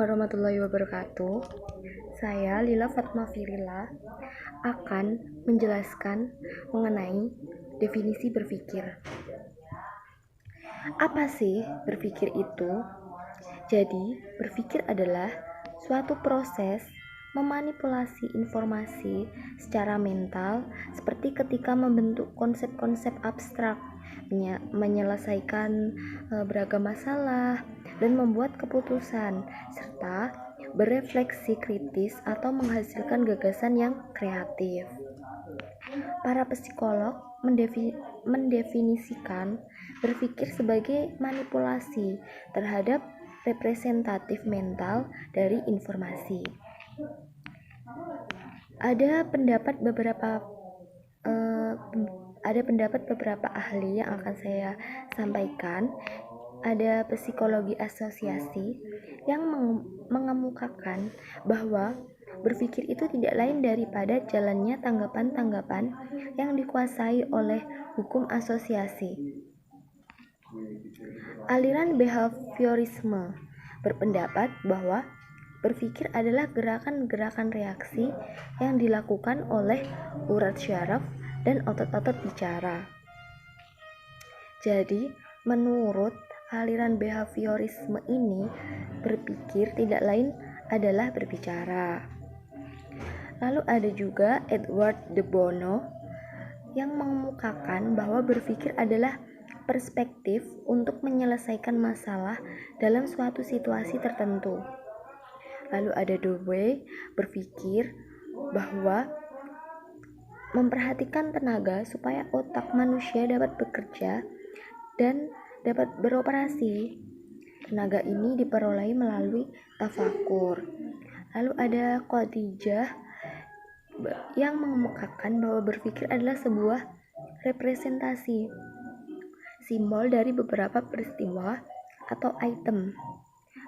warahmatullahi wabarakatuh. Saya Lila Fatma Firila akan menjelaskan mengenai definisi berpikir. Apa sih berpikir itu? Jadi, berpikir adalah suatu proses memanipulasi informasi secara mental seperti ketika membentuk konsep-konsep abstrak, menyelesaikan beragam masalah, dan membuat keputusan, serta berefleksi kritis atau menghasilkan gagasan yang kreatif. Para psikolog mendefinisikan berpikir sebagai manipulasi terhadap representatif mental dari informasi. Ada pendapat beberapa ahli yang akan saya sampaikan. Ada psikologi asosiasi yang mengemukakan bahwa berpikir itu tidak lain daripada jalannya tanggapan-tanggapan yang dikuasai oleh hukum asosiasi. Aliran behaviorisme berpendapat bahwa berpikir adalah gerakan-gerakan reaksi yang dilakukan oleh urat syaraf dan otot-otot bicara. Jadi, menurut aliran behaviorisme ini, berpikir tidak lain adalah berbicara. Lalu ada juga Edward de Bono yang mengemukakan bahwa berpikir adalah perspektif untuk menyelesaikan masalah dalam suatu situasi tertentu. Lalu ada Dewey berpikir bahwa memperhatikan tenaga supaya otak manusia dapat bekerja dan dapat beroperasi. Tenaga ini diperoleh melalui tafakur. Lalu ada Khadijah yang mengemukakan bahwa berpikir adalah sebuah representasi simbol dari beberapa peristiwa atau item.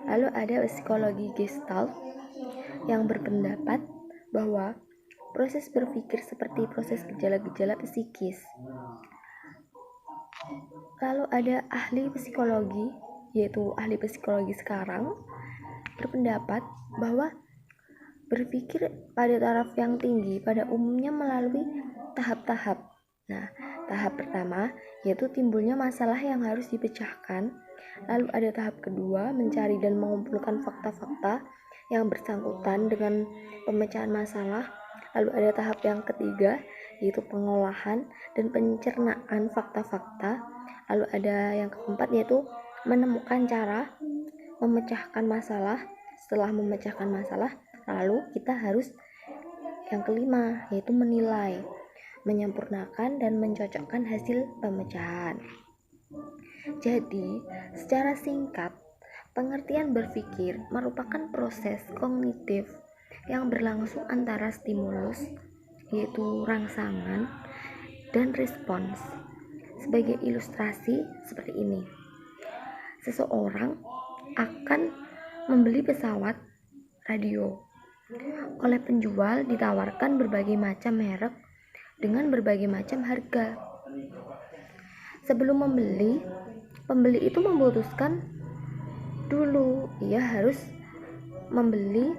Lalu ada psikologi Gestalt yang berpendapat bahwa proses berpikir seperti proses gejala-gejala psikis. Lalu ada ahli psikologi, yaitu ahli psikologi sekarang, berpendapat bahwa berpikir pada taraf yang tinggi pada umumnya melalui tahap-tahap. Nah, tahap pertama yaitu timbulnya masalah yang harus dipecahkan. Lalu ada tahap kedua, mencari dan mengumpulkan fakta-fakta yang bersangkutan dengan pemecahan masalah. Lalu ada tahap yang ketiga, yaitu pengolahan dan pencernaan fakta-fakta. Lalu ada yang keempat, yaitu menemukan cara memecahkan masalah. Setelah memecahkan masalah, lalu kita harus yang kelima, yaitu menilai, menyempurnakan dan mencocokkan hasil pemecahan. Jadi, secara singkat, pengertian berpikir merupakan proses kognitif yang berlangsung antara stimulus, yaitu rangsangan, dan respons. Sebagai ilustrasi seperti ini, seseorang akan membeli pesawat radio. Oleh penjual ditawarkan berbagai macam merek dengan berbagai macam harga. Sebelum membeli, pembeli itu memutuskan dulu ia harus membeli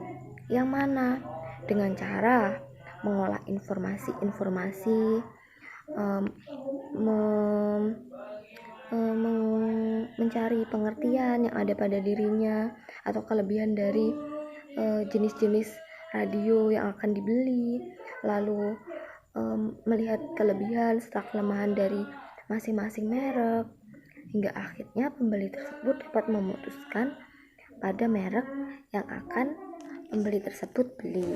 yang mana dengan cara mengolah informasi-informasi, mencari pengertian yang ada pada dirinya atau kelebihan dari jenis-jenis radio yang akan dibeli, lalu melihat kelebihan serta kelemahan dari masing-masing merek, hingga akhirnya pembeli tersebut dapat memutuskan pada merek yang akan pembeli tersebut beli.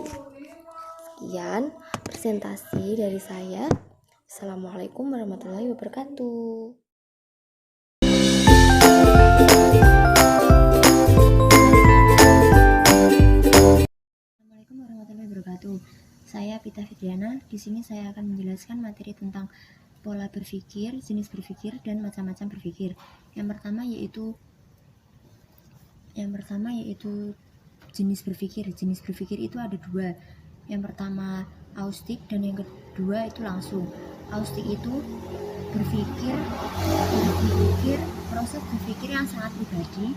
Sekian presentasi dari saya. Assalamualaikum warahmatullahi wabarakatuh. Assalamualaikum warahmatullahi wabarakatuh. Saya Pita Fitriana. Di sini saya akan menjelaskan materi tentang pola berpikir, jenis berpikir, dan macam-macam berpikir. Yang pertama yaitu jenis berpikir. Jenis berpikir itu ada dua. Yang pertama austik dan yang kedua itu langsung. Austik itu proses berpikir yang sangat pribadi,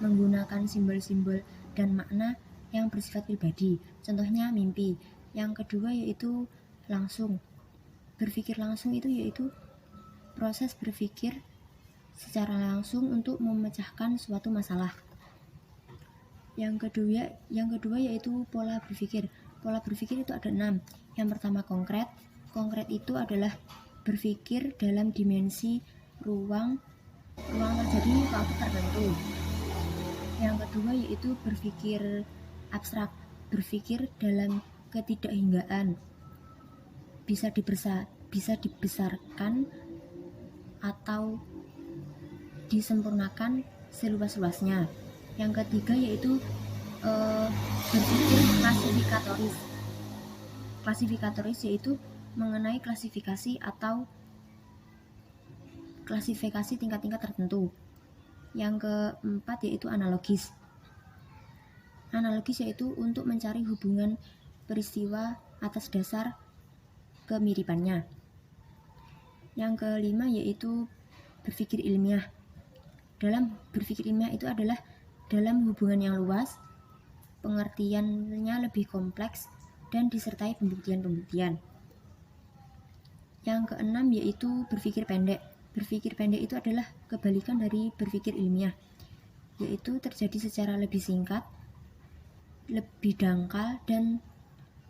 menggunakan simbol-simbol dan makna yang bersifat pribadi, contohnya mimpi. Yang kedua yaitu langsung. Berpikir langsung itu yaitu proses berpikir secara langsung untuk memecahkan suatu masalah. Yang kedua yaitu pola berpikir. Pola berpikir itu ada 6. Yang pertama konkret. Konkret itu adalah berpikir dalam dimensi ruang terjadi suatu tertentu. Yang kedua yaitu berpikir abstrak. Berpikir dalam ketidakhinggaan. Bisa dibesarkan atau disempurnakan seluas-luasnya. Yang ketiga yaitu berpikir klasifikatoris. Klasifikatoris yaitu mengenai klasifikasi atau klasifikasi tingkat-tingkat tertentu. Yang keempat yaitu analogis. Analogis yaitu untuk mencari hubungan peristiwa atas dasar kemiripannya. Yang kelima yaitu berpikir ilmiah. Dalam berpikir ilmiah itu adalah dalam hubungan yang luas, pengertiannya lebih kompleks, dan disertai pembuktian-pembuktian. Yang keenam yaitu berpikir pendek. Berpikir pendek itu adalah kebalikan dari berpikir ilmiah, yaitu terjadi secara lebih singkat, lebih dangkal, dan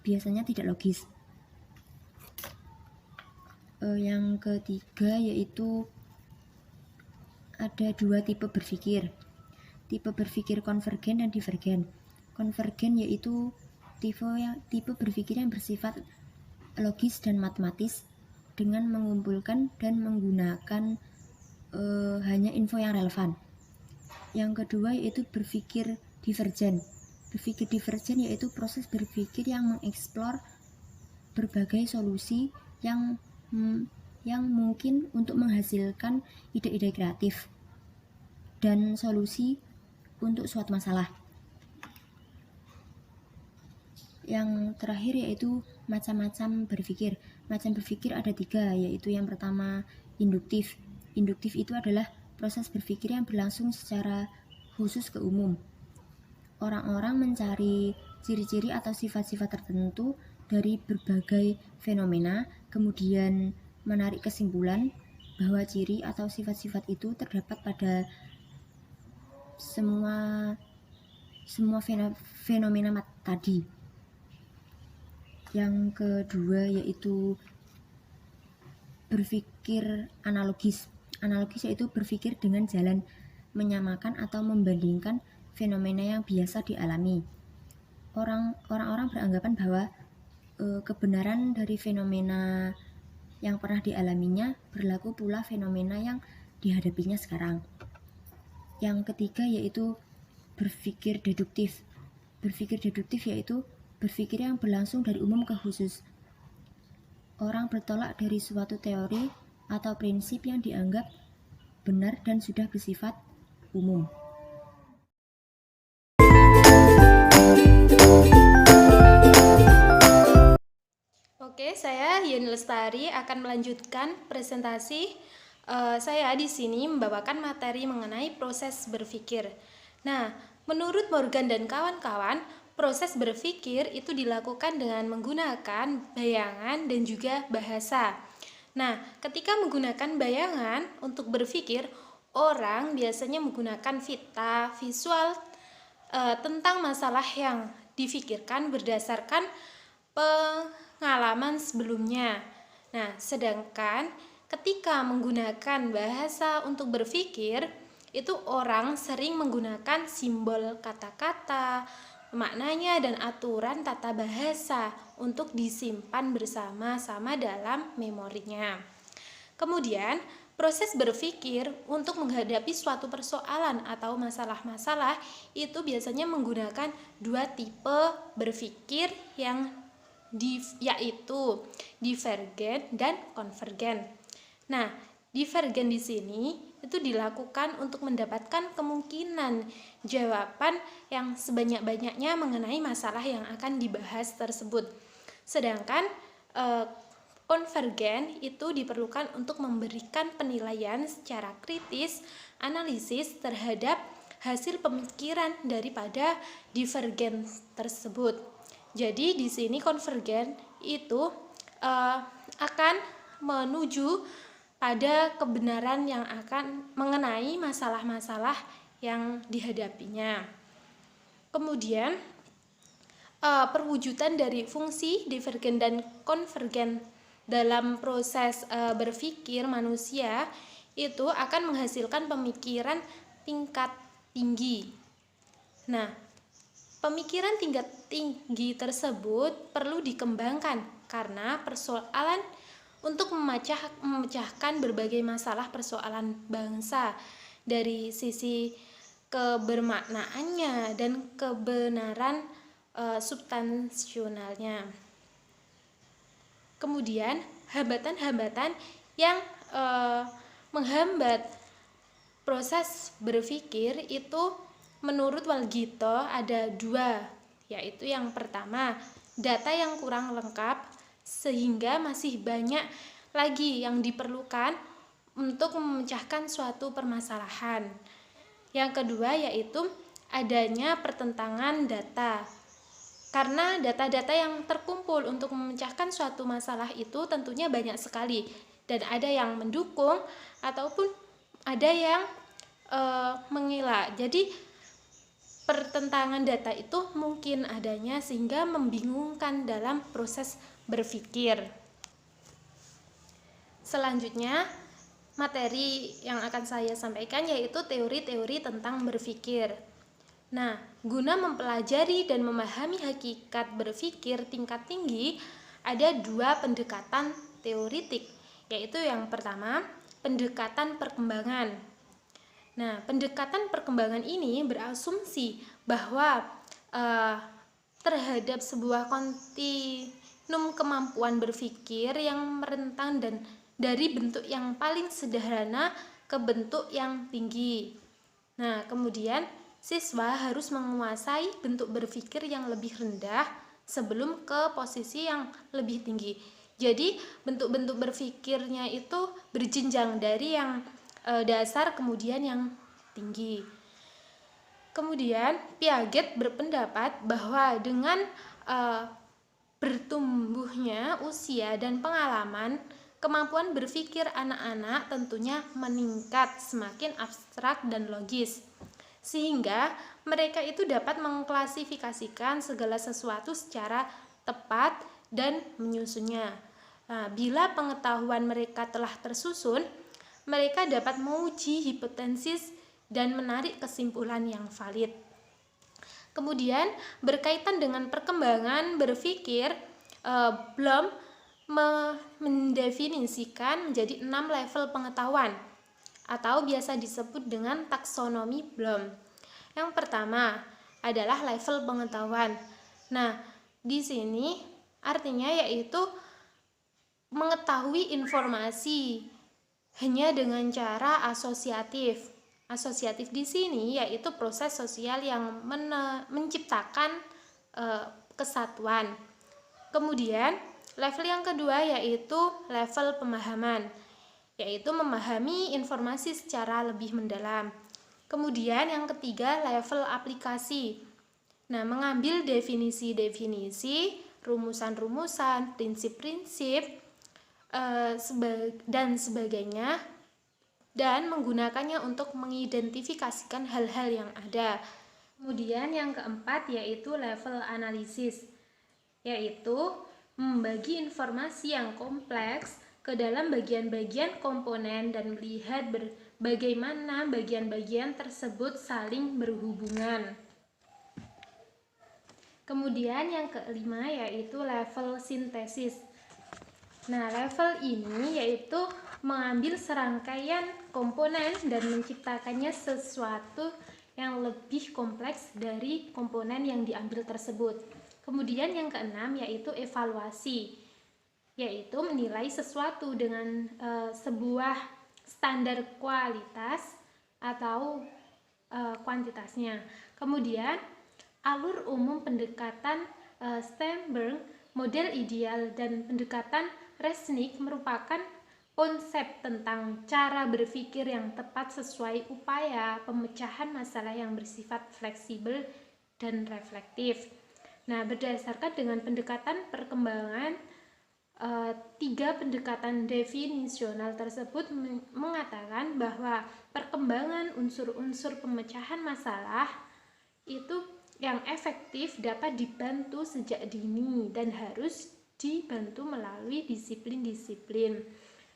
biasanya tidak logis. Yang ketiga yaitu ada 2 tipe berpikir. Tipe berpikir konvergen dan divergen. Konvergen yaitu tipe berpikir yang bersifat logis dan matematis dengan mengumpulkan dan menggunakan hanya info yang relevan. Yang kedua yaitu berpikir divergen. Berpikir divergen yaitu proses berpikir yang mengeksplor berbagai solusi yang mungkin untuk menghasilkan ide-ide kreatif dan solusi untuk suatu masalah. Yang terakhir yaitu macam-macam berpikir. Macam berpikir ada 3, yaitu yang pertama induktif. Induktif itu adalah proses berpikir yang berlangsung secara khusus ke umum. Orang-orang mencari ciri-ciri atau sifat-sifat tertentu dari berbagai fenomena, kemudian menarik kesimpulan bahwa ciri atau sifat-sifat itu terdapat pada semua fenomena tadi. Yang kedua yaitu berpikir analogis. Analogis yaitu berpikir dengan jalan menyamakan atau membandingkan fenomena yang biasa dialami. Orang-orang beranggapan bahwa kebenaran dari fenomena yang pernah dialaminya berlaku pula fenomena yang dihadapinya sekarang. Yang ketiga yaitu berpikir deduktif. Berpikir deduktif yaitu berpikir yang berlangsung dari umum ke khusus. Orang bertolak dari suatu teori atau prinsip yang dianggap benar dan sudah bersifat umum. Oke, saya Yeni Lestari akan melanjutkan presentasi saya di sini membawakan materi mengenai proses berpikir. Nah, menurut Morgan dan kawan-kawan, proses berpikir itu dilakukan dengan menggunakan bayangan dan juga bahasa. Nah, ketika menggunakan bayangan untuk berpikir, orang biasanya menggunakan visual tentang masalah yang difikirkan berdasarkan pengalaman sebelumnya. Nah, sedangkan ketika menggunakan bahasa untuk berpikir, itu orang sering menggunakan simbol kata-kata, maknanya dan aturan tata bahasa untuk disimpan bersama-sama dalam memorinya. Kemudian, proses berpikir untuk menghadapi suatu persoalan atau masalah-masalah itu biasanya menggunakan 2 tipe berpikir yaitu divergen dan konvergen. Nah, divergen di sini itu dilakukan untuk mendapatkan kemungkinan jawaban yang sebanyak-banyaknya mengenai masalah yang akan dibahas tersebut. Sedangkan konvergen itu diperlukan untuk memberikan penilaian secara kritis, analisis terhadap hasil pemikiran daripada divergen tersebut. Jadi di sini konvergen itu akan menuju pada kebenaran yang akan mengenai masalah-masalah yang dihadapinya. Kemudian perwujudan dari fungsi divergen dan konvergen dalam proses berpikir manusia itu akan menghasilkan pemikiran tingkat tinggi. Nah, pemikiran tingkat tinggi tersebut perlu dikembangkan karena persoalan untuk memecahkan berbagai masalah persoalan bangsa dari sisi kebermaknaannya dan kebenaran substansionalnya. Kemudian hambatan-hambatan yang menghambat proses berpikir itu menurut Walgito ada dua, yaitu yang pertama, data yang kurang lengkap sehingga masih banyak lagi yang diperlukan untuk memecahkan suatu permasalahan. Yang kedua yaitu adanya pertentangan data. Karena data-data yang terkumpul untuk memecahkan suatu masalah itu tentunya banyak sekali, dan ada yang mendukung ataupun ada yang mengelak. Jadi pertentangan data itu mungkin adanya sehingga membingungkan dalam proses berpikir. Selanjutnya, materi yang akan saya sampaikan yaitu teori-teori tentang berpikir. Nah, guna mempelajari dan memahami hakikat berpikir tingkat tinggi, ada dua pendekatan teoritik, yaitu yang pertama, pendekatan perkembangan. Nah, pendekatan perkembangan ini berasumsi bahwa terhadap sebuah kontinum kemampuan berpikir yang merentang dan dari bentuk yang paling sederhana ke bentuk yang tinggi. Nah, kemudian siswa harus menguasai bentuk berpikir yang lebih rendah sebelum ke posisi yang lebih tinggi. Jadi bentuk-bentuk berpikirnya itu berjenjang dari yang dasar kemudian yang tinggi. Kemudian Piaget berpendapat bahwa dengan bertumbuhnya usia dan pengalaman, kemampuan berpikir anak-anak tentunya meningkat semakin abstrak dan logis, sehingga mereka itu dapat mengklasifikasikan segala sesuatu secara tepat dan menyusunnya. Nah, bila pengetahuan mereka telah tersusun, mereka dapat menguji hipotesis dan menarik kesimpulan yang valid. Kemudian berkaitan dengan perkembangan berpikir, Bloom mendefinisikan menjadi 6 level pengetahuan atau biasa disebut dengan taksonomi Bloom. Yang pertama adalah level pengetahuan. Nah, di sini artinya yaitu mengetahui informasi hanya dengan cara asosiatif. Asosiatif di sini yaitu proses sosial yang menciptakan kesatuan. Kemudian level yang kedua yaitu level pemahaman, yaitu memahami informasi secara lebih mendalam. Kemudian yang ketiga level aplikasi. Nah, mengambil definisi-definisi, rumusan-rumusan, prinsip-prinsip dan sebagainya, dan menggunakannya untuk mengidentifikasikan hal-hal yang ada. Kemudian yang keempat yaitu level analisis, yaitu membagi informasi yang kompleks ke dalam bagian-bagian komponen dan melihat bagaimana bagian-bagian tersebut saling berhubungan. Kemudian yang kelima yaitu level sintesis. Nah, level ini yaitu mengambil serangkaian komponen dan menciptakannya sesuatu yang lebih kompleks dari komponen yang diambil tersebut. Kemudian yang keenam yaitu evaluasi, yaitu menilai sesuatu dengan sebuah standar kualitas atau kuantitasnya. Kemudian alur umum pendekatan Sternberg, model ideal, dan pendekatan Resnick merupakan konsep tentang cara berpikir yang tepat sesuai upaya pemecahan masalah yang bersifat fleksibel dan reflektif. Nah, berdasarkan dengan pendekatan perkembangan, tiga pendekatan definisional tersebut mengatakan bahwa perkembangan unsur-unsur pemecahan masalah itu yang efektif dapat dibantu sejak dini dan harus dibantu melalui disiplin-disiplin.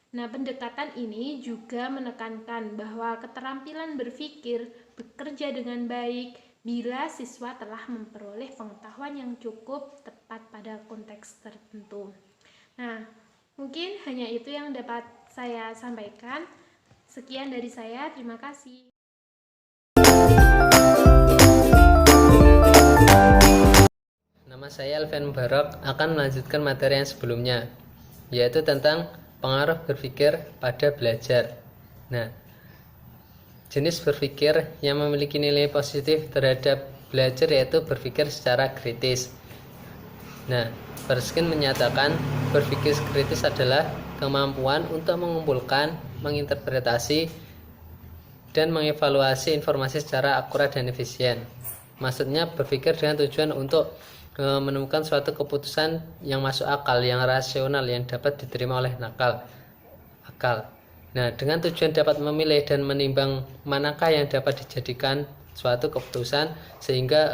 Nah, pendekatan ini juga menekankan bahwa keterampilan berpikir bekerja dengan baik bila siswa telah memperoleh pengetahuan yang cukup tepat pada konteks tertentu. Nah, mungkin hanya itu yang dapat saya sampaikan. Sekian dari saya, terima kasih. Nama saya Alfian Mubarak akan melanjutkan materi yang sebelumnya, yaitu tentang pengaruh berpikir pada belajar. Nah, jenis berpikir yang memiliki nilai positif terhadap belajar yaitu berpikir secara kritis. Nah, Berskin menyatakan berpikir kritis adalah kemampuan untuk mengumpulkan, menginterpretasi, dan mengevaluasi informasi secara akurat dan efisien. Maksudnya berpikir dengan tujuan untuk menemukan suatu keputusan yang masuk akal, yang rasional, yang dapat diterima oleh akal. Nah, dengan tujuan dapat memilih dan menimbang manakah yang dapat dijadikan suatu keputusan sehingga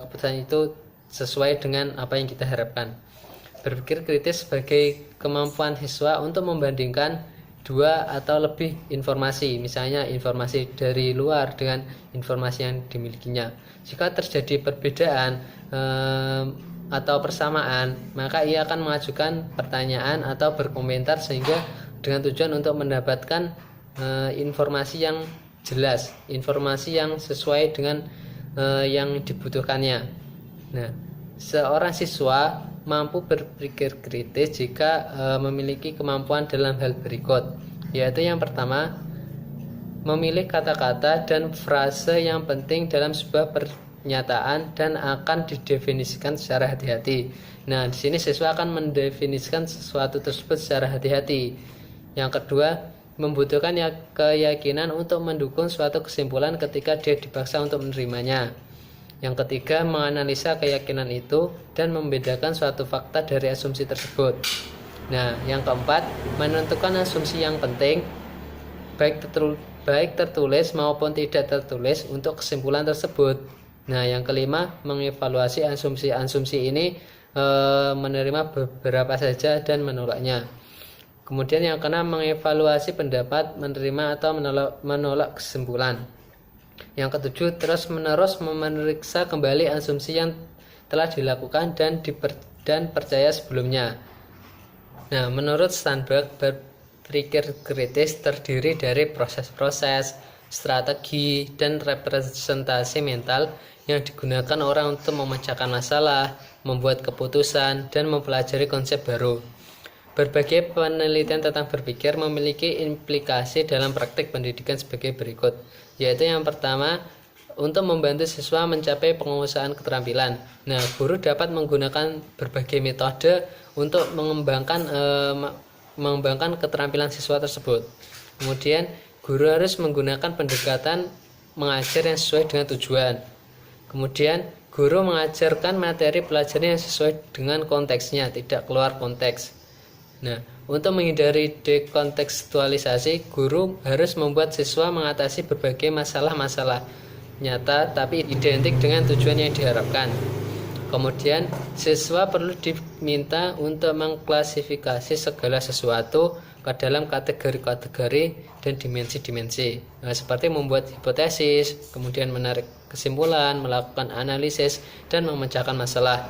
keputusan itu sesuai dengan apa yang kita harapkan. Berpikir kritis sebagai kemampuan siswa untuk membandingkan dua atau lebih informasi, misalnya informasi dari luar dengan informasi yang dimilikinya. Jika terjadi perbedaan atau persamaan, maka ia akan mengajukan pertanyaan atau berkomentar sehingga dengan tujuan untuk mendapatkan informasi yang jelas, informasi yang sesuai dengan yang dibutuhkannya. Nah, seorang siswa mampu berpikir kritis jika memiliki kemampuan dalam hal berikut, yaitu yang pertama, memilih kata-kata dan frase yang penting dalam sebuah pernyataan dan akan didefinisikan secara hati-hati. Nah, di sini siswa akan mendefinisikan sesuatu tersebut secara hati-hati. Yang kedua, membutuhkan keyakinan untuk mendukung suatu kesimpulan ketika dia dipaksa untuk menerimanya. Yang ketiga, menganalisa keyakinan itu dan membedakan suatu fakta dari asumsi tersebut. Nah, yang keempat, menentukan asumsi yang penting, baik tertulis maupun tidak tertulis untuk kesimpulan tersebut. Nah, yang kelima, mengevaluasi asumsi ini, menerima beberapa saja dan menolaknya. Kemudian yang keenam, mengevaluasi pendapat, menerima atau menolak kesimpulan. Yang ketujuh, terus-menerus memeriksa kembali asumsi yang telah dilakukan dan percaya sebelumnya. Nah, menurut Sternberg, berpikir kritis terdiri dari proses-proses, strategi, dan representasi mental yang digunakan orang untuk memecahkan masalah, membuat keputusan, dan mempelajari konsep baru. Berbagai penelitian tentang berpikir memiliki implikasi dalam praktik pendidikan sebagai berikut, yaitu yang pertama, untuk membantu siswa mencapai penguasaan keterampilan. Nah, guru dapat menggunakan berbagai metode untuk mengembangkan keterampilan siswa tersebut. Kemudian, guru harus menggunakan pendekatan mengajar yang sesuai dengan tujuan. Kemudian, guru mengajarkan materi pelajaran yang sesuai dengan konteksnya, tidak keluar konteks. Nah, untuk menghindari dekontekstualisasi, guru harus membuat siswa mengatasi berbagai masalah-masalah nyata tapi identik dengan tujuan yang diharapkan. Kemudian, siswa perlu diminta untuk mengklasifikasi segala sesuatu ke dalam kategori-kategori dan dimensi-dimensi. Nah, seperti membuat hipotesis, kemudian menarik kesimpulan, melakukan analisis, dan memecahkan masalah.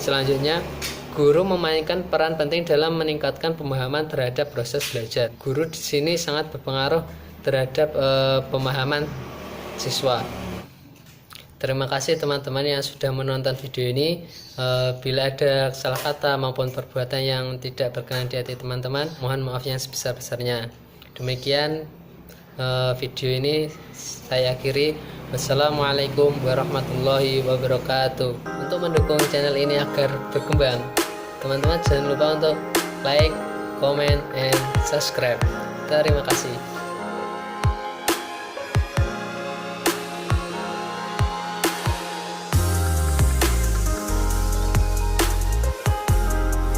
Selanjutnya, guru memainkan peran penting dalam meningkatkan pemahaman terhadap proses belajar. Guru di sini sangat berpengaruh terhadap pemahaman siswa. Terima kasih teman-teman yang sudah menonton video ini. Bila ada salah kata maupun perbuatan yang tidak berkenan di hati teman-teman, mohon maaf yang sebesar-besarnya. Demikian video ini saya akhiri. Wassalamualaikum warahmatullahi wabarakatuh. Untuk mendukung channel ini agar berkembang, teman-teman jangan lupa untuk like, comment, and subscribe. Terima kasih.